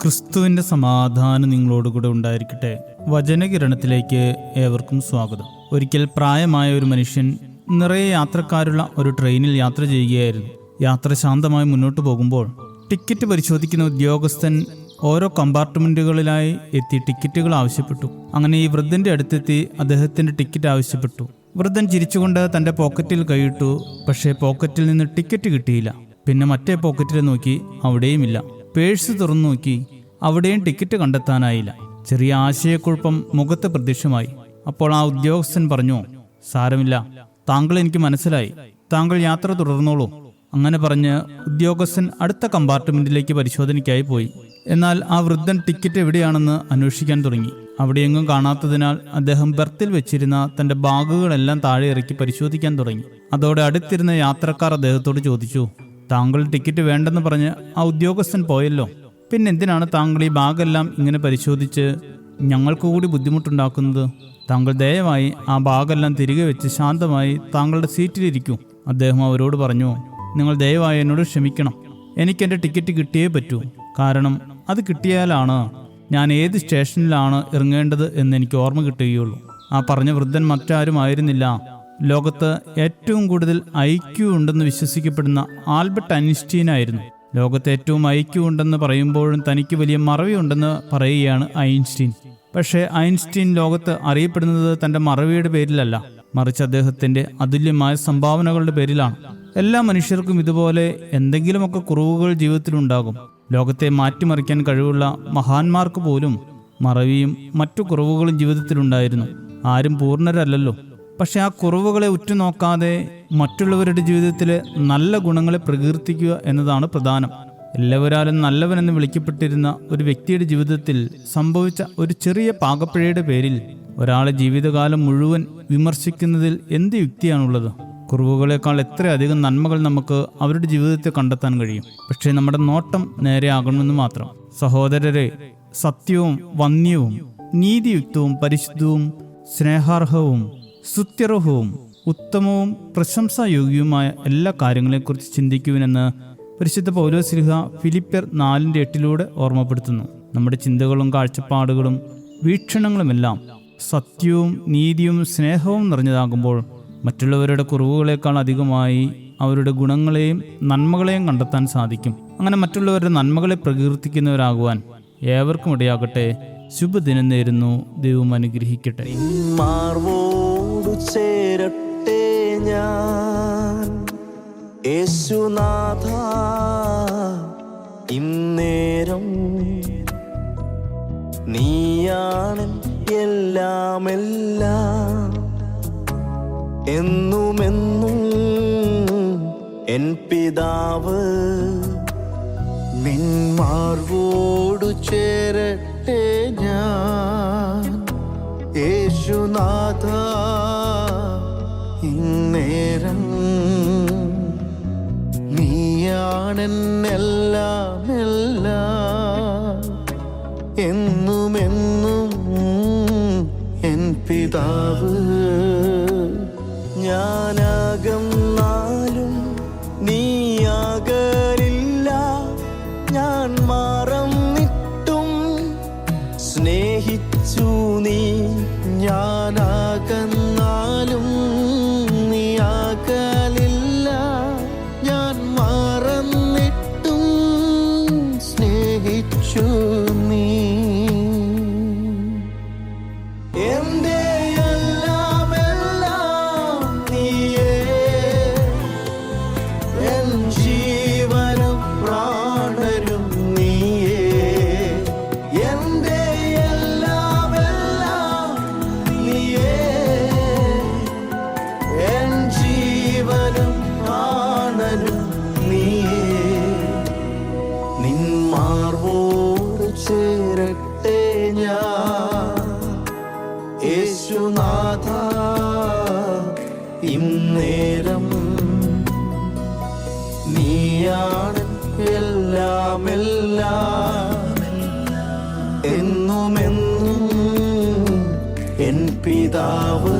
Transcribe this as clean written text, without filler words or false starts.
ക്രിസ്തുവിൻ്റെ സമാധാനം നിങ്ങളോടുകൂടെ ഉണ്ടായിരിക്കട്ടെ. വചനകിരണത്തിലേക്ക് ഏവർക്കും സ്വാഗതം. ഒരിക്കൽ പ്രായമായ ഒരു മനുഷ്യൻ നിറയെ യാത്രക്കാരുള്ള ഒരു ട്രെയിനിൽ യാത്ര ചെയ്യുകയായിരുന്നു. യാത്ര ശാന്തമായി മുന്നോട്ട് പോകുമ്പോൾ ടിക്കറ്റ് പരിശോധിക്കുന്ന ഉദ്യോഗസ്ഥൻ ഓരോ കമ്പാർട്ട്മെൻറ്റുകളിലായി എത്തി ടിക്കറ്റുകൾ ആവശ്യപ്പെട്ടു. അങ്ങനെ ഈ വൃദ്ധൻ്റെ അടുത്തെത്തി അദ്ദേഹത്തിൻ്റെ ടിക്കറ്റ് ആവശ്യപ്പെട്ടു. വൃദ്ധൻ ചിരിച്ചുകൊണ്ട് തൻ്റെ പോക്കറ്റിൽ കൈയിട്ടു. പക്ഷേ പോക്കറ്റിൽ നിന്ന് ടിക്കറ്റ് കിട്ടിയില്ല. പിന്നെ മറ്റേ പോക്കറ്റിൽ നോക്കി, അവിടെയുമില്ല. പേഴ്സ് തുറന്നു നോക്കി, അവിടെയും ടിക്കറ്റ് കണ്ടെത്താനായില്ല. ചെറിയ ആശയക്കുഴപ്പം മുഖത്ത് പ്രത്യക്ഷമായി. അപ്പോൾ ആ ഉദ്യോഗസ്ഥൻ പറഞ്ഞു, സാരമില്ല, താങ്കൾ എനിക്ക് മനസ്സിലായി, താങ്കൾ യാത്ര തുടർന്നോളൂ. അങ്ങനെ പറഞ്ഞ് ഉദ്യോഗസ്ഥൻ അടുത്ത കമ്പാർട്ട്മെന്റിലേക്ക് പരിശോധനയ്ക്കായി പോയി. എന്നാൽ ആ വൃദ്ധൻ ടിക്കറ്റ് എവിടെയാണെന്ന് അന്വേഷിക്കാൻ തുടങ്ങി. അവിടെയെങ്ങും കാണാത്തതിനാൽ അദ്ദേഹം ബർത്തിൽ വെച്ചിരുന്ന തന്റെ ബാഗുകളെല്ലാം താഴെ ഇറക്കി പരിശോധിക്കാൻ തുടങ്ങി. അതോടെ അടുത്തിരുന്ന യാത്രക്കാർ അദ്ദേഹത്തോട് ചോദിച്ചു, താങ്കൾ ടിക്കറ്റ് വേണ്ടെന്ന് പറഞ്ഞ് ആ ഉദ്യോഗസ്ഥൻ പോയല്ലോ, പിന്നെന്തിനാണ് താങ്കൾ ഈ ബാഗെല്ലാം ഇങ്ങനെ പരിശോധിച്ച് ഞങ്ങൾക്ക് കൂടി ബുദ്ധിമുട്ടുണ്ടാക്കുന്നത്? താങ്കൾ ദയവായി ആ ബാഗെല്ലാം തിരികെ വെച്ച് ശാന്തമായി താങ്കളുടെ സീറ്റിലിരിക്കൂ. അദ്ദേഹം അവരോട് പറഞ്ഞു, നിങ്ങൾ ദയവായി എന്നോട് ക്ഷമിക്കണം, എനിക്കെൻ്റെ ടിക്കറ്റ് കിട്ടിയേ പറ്റൂ. കാരണം അത് കിട്ടിയാലാണ് ഞാൻ ഏത് സ്റ്റേഷനിലാണ് ഇറങ്ങേണ്ടത് എന്നെനിക്ക് ഓർമ്മ കിട്ടുകയുള്ളൂ. ആ പറഞ്ഞ വൃദ്ധൻ മറ്റാരും ആയിരുന്നില്ല, ലോകത്ത് ഏറ്റവും കൂടുതൽ ഐക്യു ഉണ്ടെന്ന് വിശ്വസിക്കപ്പെടുന്ന ആൽബർട്ട് ഐൻസ്റ്റീൻ ആയിരുന്നു. ലോകത്ത് ഏറ്റവും ഐക്യു ഉണ്ടെന്ന് പറയുമ്പോഴും തനിക്ക് വലിയ മറവിയുണ്ടെന്ന് പറയുകയാണ് ഐൻസ്റ്റീൻ. പക്ഷേ ഐൻസ്റ്റീൻ ലോകത്ത് അറിയപ്പെടുന്നത് തൻ്റെ മറവിയുടെ പേരിലല്ല, മറിച്ച് അദ്ദേഹത്തിൻ്റെ അതുല്യമായ സംഭാവനകളുടെ പേരിലാണ്. എല്ലാ മനുഷ്യർക്കും ഇതുപോലെ എന്തെങ്കിലുമൊക്കെ കുറവുകൾ ജീവിതത്തിലുണ്ടാകും. ലോകത്തെ മാറ്റിമറിക്കാൻ കഴിവുള്ള മഹാന്മാർക്ക് പോലും മറവിയും മറ്റു കുറവുകളും ജീവിതത്തിലുണ്ടായിരുന്നു. ആരും പൂർണ്ണരല്ലല്ലോ. പക്ഷെ ആ കുറവുകളെ ഉറ്റുനോക്കാതെ മറ്റുള്ളവരുടെ ജീവിതത്തിലെ നല്ല ഗുണങ്ങളെ പ്രകീർത്തിക്കുക എന്നതാണ് പ്രധാനം. എല്ലാവരാലും നല്ലവനെന്ന് വിളിക്കപ്പെട്ടിരുന്ന ഒരു വ്യക്തിയുടെ ജീവിതത്തിൽ സംഭവിച്ച ഒരു ചെറിയ പാകപ്പിഴയുടെ പേരിൽ ഒരാളെ ജീവിതകാലം മുഴുവൻ വിമർശിക്കുന്നതിൽ എന്ത് യുക്തിയാണുള്ളത്? കുറവുകളേക്കാൾ എത്രയധികം നന്മകൾ നമുക്ക് അവരുടെ ജീവിതത്തിൽ കണ്ടെത്താൻ കഴിയും. പക്ഷേ നമ്മുടെ നോട്ടം നേരെയാകണമെന്ന് മാത്രം. സഹോദരരെ, സത്യവും വന്യവും നീതിയുക്തവും പരിശുദ്ധവും സ്നേഹാർഹവും സ്തുത്യർഹവും ഉത്തമവും പ്രശംസായോഗ്യവുമായ എല്ലാ കാര്യങ്ങളെക്കുറിച്ച് ചിന്തിക്കുവിനെന്ന് പരിശുദ്ധ പൗലോസ്ലീഹ ഫിലിപ്പിയർ 4:8 ഓർമ്മപ്പെടുത്തുന്നു. നമ്മുടെ ചിന്തകളും കാഴ്ചപ്പാടുകളും വീക്ഷണങ്ങളുമെല്ലാം സത്യവും നീതിയും സ്നേഹവും നിറഞ്ഞതാകുമ്പോൾ മറ്റുള്ളവരുടെ കുറവുകളേക്കാൾ അധികമായി അവരുടെ ഗുണങ്ങളെയും നന്മകളെയും കണ്ടെത്താൻ സാധിക്കും. അങ്ങനെ മറ്റുള്ളവരുടെ നന്മകളെ പ്രകീർത്തിക്കുന്നവരാകുവാൻ ഏവർക്കും ഇടയാകട്ടെ. ശുഭദിനം നേരുന്നു. ദൈവം അനുഗ്രഹിക്കട്ടെ. ചേരട്ടെ ഞാൻ യേശുനാഥ, ഇന്നേരം നീയാണ് എല്ലാമെല്ലാം, എന്നുമെന്നും എൻ പിതാവ്. നിന്മാർവോടു ചേരട്ടെ ഞാൻ യേശുനാഥ, ഇന്നേരം നീയാണെന്നെല്ലാം എല്ലാം, എന്നുമെന്നും എൻ പിതാവ്. ഞാനകന്നാലും നീയാകലില്ല, ഞാൻ മറന്നിട്ടും സ്നേഹിച്ചു നീ. ഞാനകന്നാലും നീയാകലില്ല, ഞാൻ മറന്നിട്ടും സ്നേഹിച്ചു നീ. നിന്മാർവോട് ചേരട്ടെ ഞാൻ യേശുനാഥ, ഇന്നേരം നീയാണ് എല്ലാമെല്ലാം, എന്നുമെന്നും എൻ പിതാവ്.